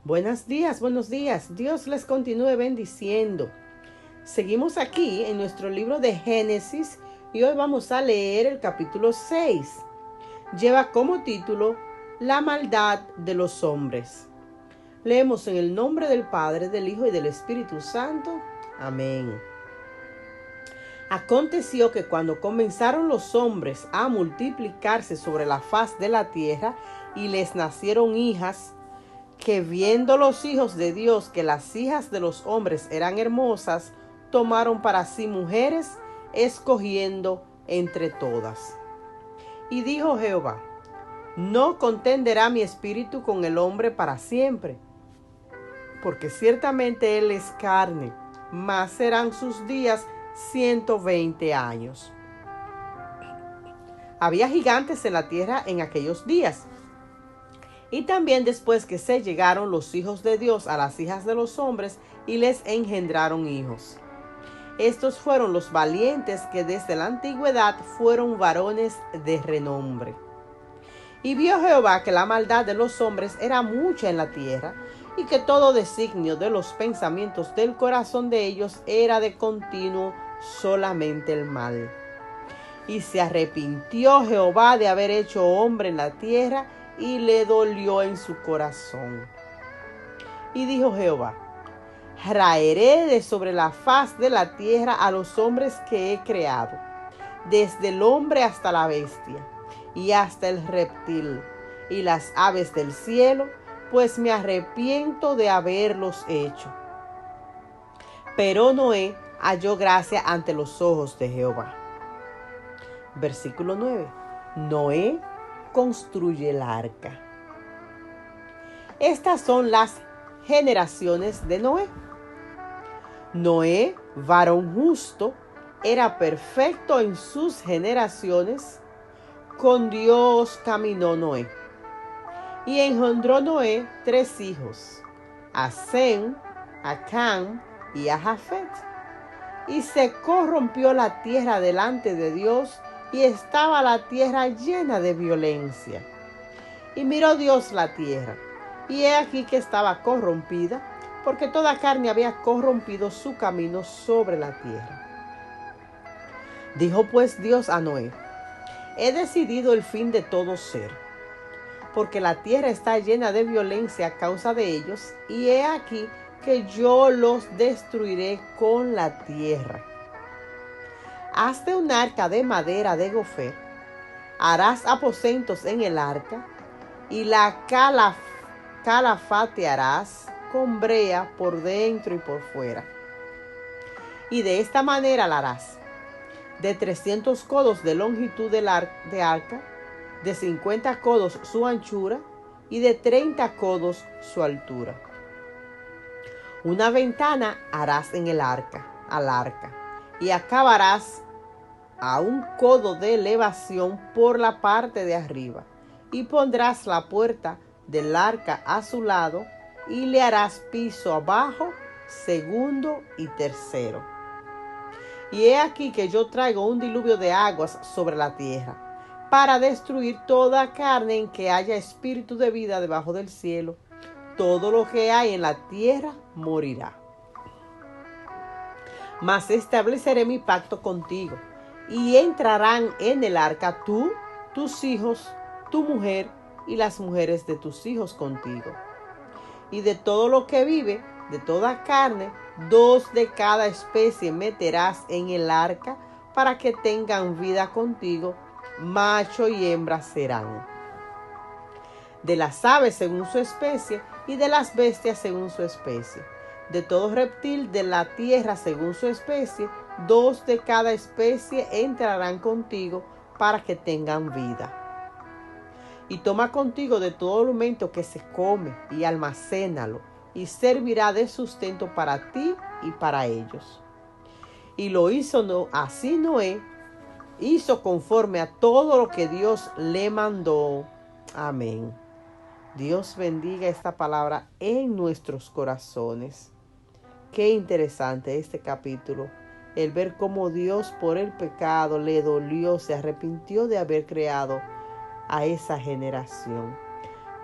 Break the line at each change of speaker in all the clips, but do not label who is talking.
Buenos días. Dios les continúe bendiciendo. Seguimos aquí en nuestro libro de Génesis y hoy vamos a leer el capítulo 6. Lleva como título La maldad de los hombres. Leemos en el nombre del Padre, del Hijo y del Espíritu Santo. Amén. Aconteció que cuando comenzaron los hombres a multiplicarse sobre la faz de la tierra y les nacieron hijas, que viendo los hijos de Dios que las hijas de los hombres eran hermosas, tomaron para sí mujeres, escogiendo entre todas. Y dijo Jehová: no contenderá mi espíritu con el hombre para siempre, porque ciertamente él es carne, mas serán sus días 120 años. Había gigantes en la tierra en aquellos días. Y también después que se llegaron los hijos de Dios a las hijas de los hombres y les engendraron hijos. Estos fueron los valientes que desde la antigüedad fueron varones de renombre. Y vio Jehová que la maldad de los hombres era mucha en la tierra, y que todo designio de los pensamientos del corazón de ellos era de continuo solamente el mal. Y se arrepintió Jehová de haber hecho hombre en la tierra, y le dolió en su corazón. Y dijo Jehová: raeré de sobre la faz de la tierra a los hombres que he creado, desde el hombre hasta la bestia, y hasta el reptil, y las aves del cielo, pues me arrepiento de haberlos hecho. Pero Noé halló gracia ante los ojos de Jehová. Versículo 9. Noé construye el arca. Estas son las generaciones de Noé. Noé, varón justo, era perfecto en sus generaciones. Con Dios caminó Noé. Y engendró Noé 3 hijos: a Sem, a Cam y a Jafet. Y se corrompió la tierra delante de Dios, y estaba la tierra llena de violencia. Y miró Dios la tierra, y he aquí que estaba corrompida, porque toda carne había corrompido su camino sobre la tierra. Dijo pues Dios a Noé: he decidido el fin de todo ser, porque la tierra está llena de violencia a causa de ellos, y he aquí que yo los destruiré con la tierra. Hazte un arca de madera de gofer, harás aposentos en el arca, y la calafatearás con brea por dentro y por fuera. Y de esta manera la harás: de 300 codos de longitud de arca, de 50 codos su anchura, y de 30 codos su altura. Una ventana harás en el arca, al arca, y acabarás a 1 codo de elevación por la parte de arriba, y pondrás la puerta del arca a su lado, y le harás piso abajo, segundo y tercero. Y he aquí que yo traigo un diluvio de aguas sobre la tierra, para destruir toda carne en que haya espíritu de vida debajo del cielo. Todo lo que hay en la tierra morirá. Mas estableceré mi pacto contigo, y entrarán en el arca tú, tus hijos, tu mujer y las mujeres de tus hijos contigo. Y de todo lo que vive, de toda carne, 2 de cada especie meterás en el arca, para que tengan vida contigo, macho y hembra serán. De las aves según su especie, y de las bestias según su especie. De todo reptil de la tierra según su especie, 2 de cada especie entrarán contigo, para que tengan vida. Y toma contigo de todo alimento que se come, y almacénalo, y servirá de sustento para ti y para ellos. Y lo hizo así Noé, hizo conforme a todo lo que Dios le mandó. Amén. Dios bendiga esta palabra en nuestros corazones. Qué interesante este capítulo, el ver cómo Dios por el pecado le dolió, se arrepintió de haber creado a esa generación.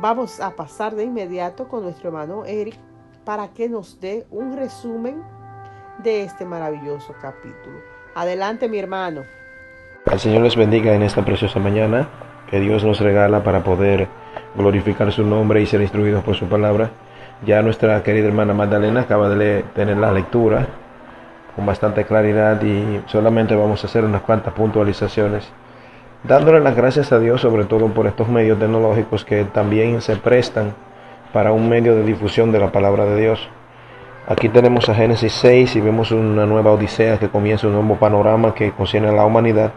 Vamos a pasar de inmediato con nuestro hermano Eric para que nos dé un resumen de este maravilloso capítulo. Adelante, mi hermano.
El Señor les bendiga en esta preciosa mañana que Dios nos regala para poder glorificar su nombre y ser instruidos por su palabra. Ya nuestra querida hermana Magdalena acaba de tener la lectura con bastante claridad y solamente vamos a hacer unas cuantas puntualizaciones, dándole las gracias a Dios sobre todo por estos medios tecnológicos que también se prestan para un medio de difusión de la palabra de Dios. Aquí tenemos a Génesis 6 y vemos una nueva odisea que comienza, un nuevo panorama que concierne a la humanidad,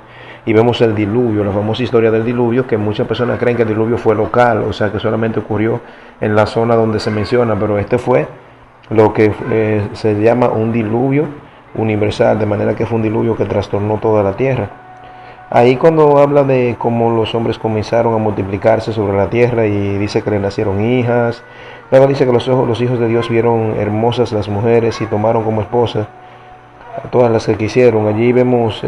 y vemos el diluvio, la famosa historia del diluvio, que muchas personas creen que el diluvio fue local, o sea que solamente ocurrió en la zona donde se menciona, pero este fue lo que se llama un diluvio universal, de manera que fue un diluvio que trastornó toda la tierra. Ahí cuando habla de cómo los hombres comenzaron a multiplicarse sobre la tierra y dice que le nacieron hijas, luego dice que los hijos de Dios vieron hermosas las mujeres y tomaron como esposas a todas las que quisieron. Allí vemos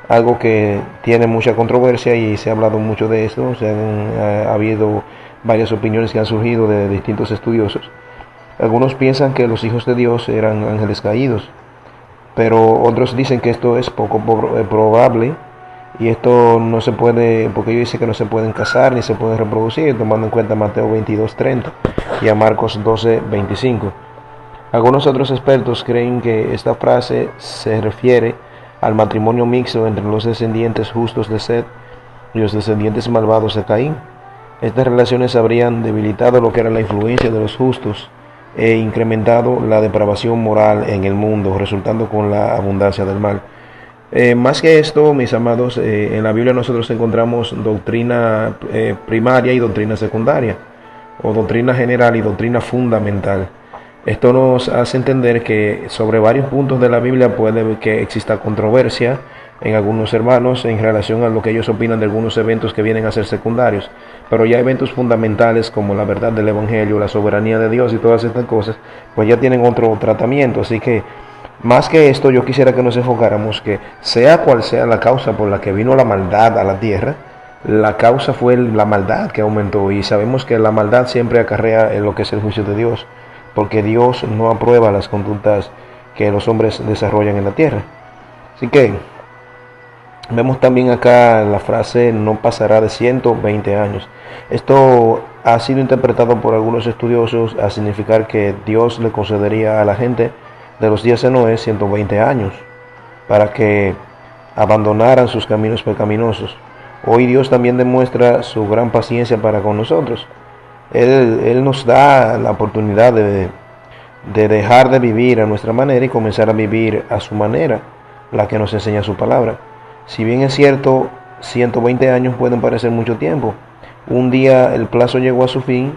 algo que tiene mucha controversia y se ha hablado mucho de esto. Ha habido varias opiniones que han surgido de distintos estudiosos. Algunos piensan que los hijos de Dios eran ángeles caídos, pero otros dicen que esto es poco probable. Y esto no se puede, porque ellos dicen que no se pueden casar ni se pueden reproducir, tomando en cuenta Mateo 22:30 y a Marcos 12:25. Algunos otros expertos creen que esta frase se refiere al matrimonio mixto entre los descendientes justos de Set y los descendientes malvados de Caín. Estas relaciones habrían debilitado lo que era la influencia de los justos e incrementado la depravación moral en el mundo, resultando con la abundancia del mal. Más que esto, mis amados, en la Biblia nosotros encontramos doctrina primaria y doctrina secundaria, o doctrina general y doctrina fundamental. Esto nos hace entender que sobre varios puntos de la Biblia puede que exista controversia en algunos hermanos en relación a lo que ellos opinan de algunos eventos que vienen a ser secundarios, pero ya eventos fundamentales como la verdad del Evangelio, la soberanía de Dios y todas estas cosas, pues ya tienen otro tratamiento. Así que más que esto, yo quisiera que nos enfocáramos que sea cual sea la causa por la que vino la maldad a la tierra, la causa fue la maldad que aumentó, y sabemos que la maldad siempre acarrea en lo que es el juicio de Dios, porque Dios no aprueba las conductas que los hombres desarrollan en la tierra. Así que vemos también acá la frase no pasará de 120 años. Esto ha sido interpretado por algunos estudiosos a significar que Dios le concedería a la gente de los días de Noé 120 años para que abandonaran sus caminos pecaminosos. Hoy Dios también demuestra su gran paciencia para con nosotros. Él nos da la oportunidad de dejar de vivir a nuestra manera y comenzar a vivir a su manera, la que nos enseña su palabra. Si bien es cierto, 120 años pueden parecer mucho tiempo. Un día el plazo llegó a su fin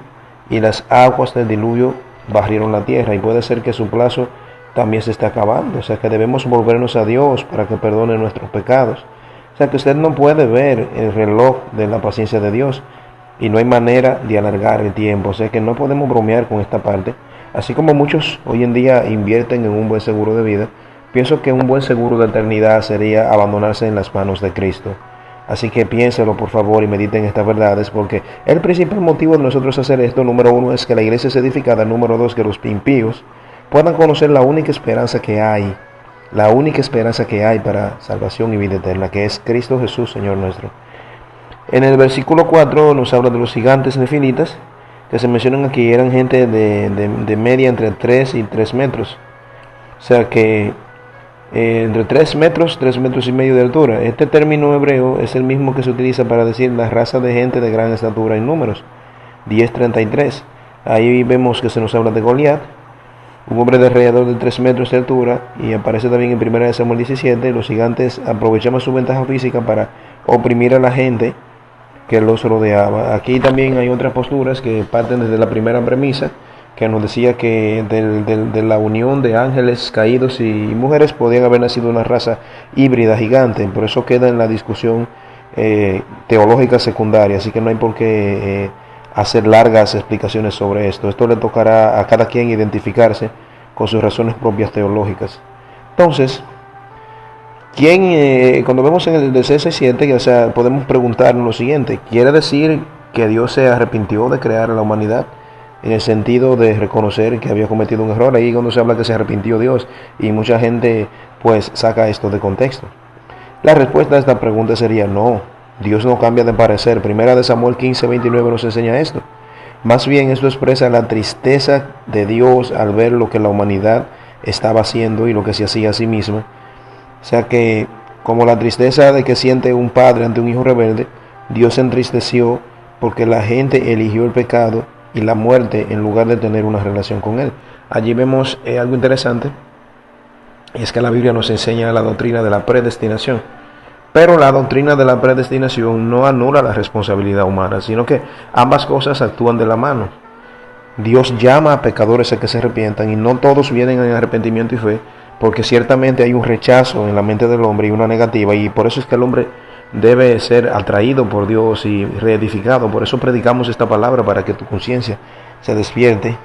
y las aguas del diluvio barrieron la tierra, y puede ser que su plazo también se está acabando. O sea que debemos volvernos a Dios para que perdone nuestros pecados. O sea que usted no puede ver el reloj de la paciencia de Dios y no hay manera de alargar el tiempo. O sea que no podemos bromear con esta parte. Así como muchos hoy en día invierten en un buen seguro de vida, pienso que un buen seguro de eternidad sería abandonarse en las manos de Cristo. Así que piénselo por favor y mediten estas verdades, porque el principal motivo de nosotros hacer esto, número uno, es que la iglesia sea edificada, número dos, que los impíos puedan conocer la única esperanza que hay para salvación y vida eterna, que es Cristo Jesús, Señor nuestro. En el versículo 4 nos habla de los gigantes nefilitas, que se mencionan aquí, eran gente de media entre 3 y 3 metros. O sea que entre 3 metros, 3 metros y medio de altura. Este término hebreo es el mismo que se utiliza para decir la raza de gente de gran estatura en Números 10:33. Ahí vemos que se nos habla de Goliat, un hombre de alrededor de 3 metros de altura, y aparece también en 1 Samuel 17. Los gigantes aprovechaban su ventaja física para oprimir a la gente que los rodeaba. Aquí también hay otras posturas que parten desde la primera premisa, que nos decía que de la unión de ángeles caídos y mujeres podían haber nacido una raza híbrida gigante. Por eso queda en la discusión teológica secundaria, así que no hay por qué hacer largas explicaciones sobre esto. Esto le tocará a cada quien identificarse con sus razones propias teológicas. Entonces, cuando vemos en el de C6:7, o sea, podemos preguntarnos lo siguiente: ¿quiere decir que Dios se arrepintió de crear a la humanidad, en el sentido de reconocer que había cometido un error. Ahí cuando se habla que se arrepintió Dios, y mucha gente pues saca esto de contexto. La respuesta a esta pregunta sería no, Dios no cambia de parecer. Primera de Samuel 15:29 nos enseña esto. Más bien esto expresa la tristeza de Dios al ver lo que la humanidad estaba haciendo y lo que se hacía a sí misma. O sea que, como la tristeza de que siente un padre ante un hijo rebelde, Dios se entristeció porque la gente eligió el pecado y la muerte en lugar de tener una relación con Él. Allí vemos algo interesante, y es que la Biblia nos enseña la doctrina de la predestinación. Pero la doctrina de la predestinación no anula la responsabilidad humana, sino que ambas cosas actúan de la mano. Dios llama a pecadores a que se arrepientan, y no todos vienen en arrepentimiento y fe, porque ciertamente hay un rechazo en la mente del hombre y una negativa, y por eso es que el hombre debe ser atraído por Dios y reedificado. Por eso predicamos esta palabra, para que tu conciencia se despierte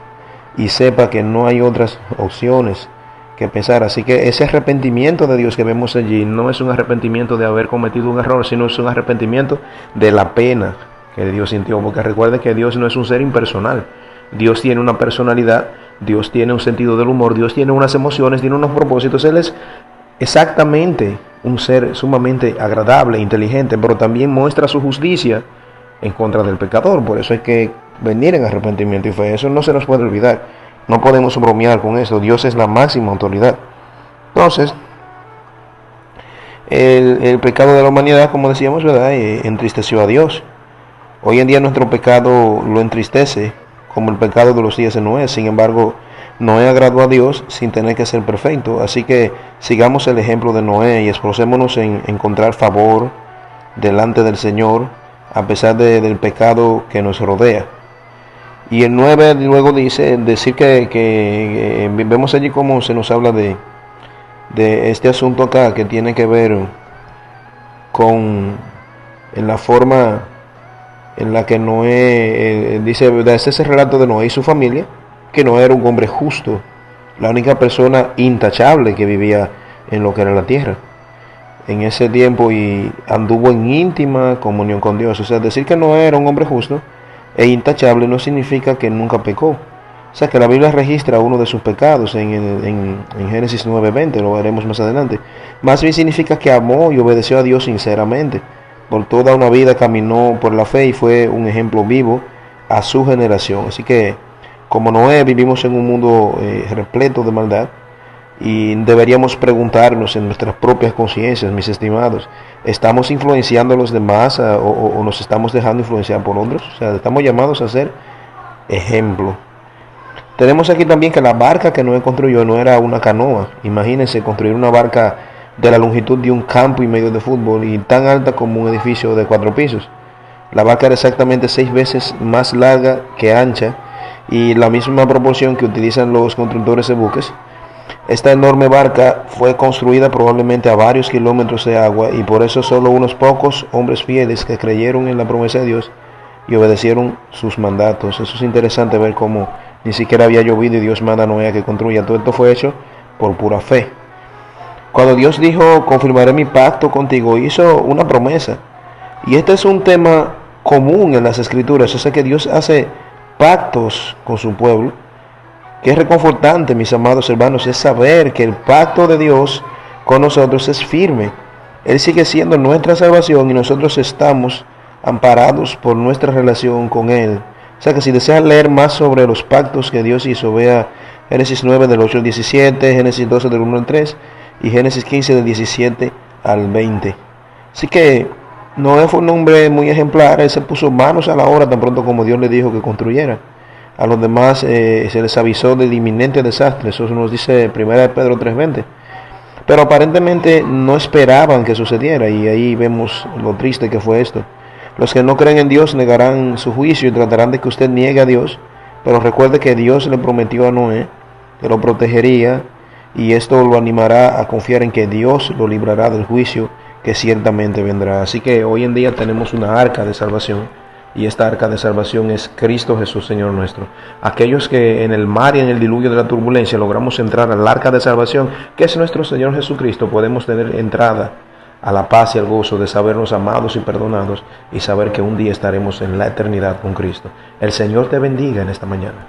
y sepa que no hay otras opciones que pensar. Así que ese arrepentimiento de Dios que vemos allí no es un arrepentimiento de haber cometido un error, sino es un arrepentimiento de la pena que Dios sintió. Porque recuerde que Dios no es un ser impersonal. Dios tiene una personalidad, Dios tiene un sentido del humor, Dios tiene unas emociones, tiene unos propósitos. Él es exactamente un ser sumamente agradable, inteligente, pero también muestra su justicia en contra del pecador. Por eso hay que venir en arrepentimiento y fe. Eso no se nos puede olvidar. No podemos bromear con eso. Dios es la máxima autoridad. Entonces, el pecado de la humanidad, como decíamos, ¿verdad?, entristeció a Dios. Hoy en día nuestro pecado lo entristece, como el pecado de los días de Noé. Sin embargo, Noé agradó a Dios sin tener que ser perfecto. Así que sigamos el ejemplo de Noé y esforcémonos en encontrar favor delante del Señor, a pesar del pecado que nos rodea. Y el 9 luego decir que vemos allí cómo se nos habla de este asunto acá, que tiene que ver con en la forma en la que Noé, dice, este es el relato de Noé y su familia, que Noé era un hombre justo, la única persona intachable que vivía en lo que era la tierra en ese tiempo, y anduvo en íntima comunión con Dios. O sea, decir que Noé era un hombre justo e intachable no significa que nunca pecó. O sea, que la Biblia registra uno de sus pecados en Génesis 9:20, lo veremos más adelante. Más bien significa que amó y obedeció a Dios sinceramente. Por toda una vida caminó por la fe y fue un ejemplo vivo a su generación. Así que, como Noé, vivimos en un mundo repleto de maldad, y deberíamos preguntarnos en nuestras propias conciencias, mis estimados, ¿estamos influenciando a los demás o nos estamos dejando influenciar por otros? O sea, estamos llamados a ser ejemplo. Tenemos aquí también que la barca que Noé construyó no era una canoa. Imagínense construir una barca de la longitud de un campo y medio de fútbol y tan alta como un edificio de 4 pisos. La barca era exactamente 6 veces más larga que ancha, y la misma proporción que utilizan los constructores de buques. Esta enorme barca fue construida probablemente a varios kilómetros de agua, y por eso solo unos pocos hombres fieles que creyeron en la promesa de Dios y obedecieron sus mandatos. Eso es interesante ver cómo ni siquiera había llovido y Dios manda a Noé a que construya. Todo esto fue hecho por pura fe. Cuando Dios dijo, confirmaré mi pacto contigo, hizo una promesa. Y este es un tema común en las Escrituras. O sea que Dios hace pactos con su pueblo. Que es reconfortante, mis amados hermanos, es saber que el pacto de Dios con nosotros es firme. Él sigue siendo nuestra salvación y nosotros estamos amparados por nuestra relación con Él. O sea que si desean leer más sobre los pactos que Dios hizo, vea Génesis 9 del 8 al 17, Génesis 12 del 1 al 3 y Génesis 15 del 17 al 20. Así que Noé fue un hombre muy ejemplar. Él se puso manos a la obra tan pronto como Dios le dijo que construyera. A los demás se les avisó del inminente desastre. Eso nos dice 1 Pedro 3:20. Pero aparentemente no esperaban que sucediera, y ahí vemos lo triste que fue esto. Los que no creen en Dios negarán su juicio y tratarán de que usted niegue a Dios. Pero recuerde que Dios le prometió a Noé que lo protegería, y esto lo animará a confiar en que Dios lo librará del juicio que ciertamente vendrá. Así que hoy en día tenemos una arca de salvación, y esta arca de salvación es Cristo Jesús, Señor nuestro. Aquellos que en el mar y en el diluvio de la turbulencia logramos entrar al arca de salvación, que es nuestro Señor Jesucristo, podemos tener entrada a la paz y al gozo de sabernos amados y perdonados y saber que un día estaremos en la eternidad con Cristo. El Señor te bendiga en esta mañana.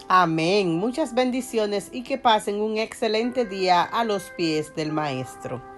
Amén. Muchas bendiciones y que pasen un excelente día a los pies del Maestro.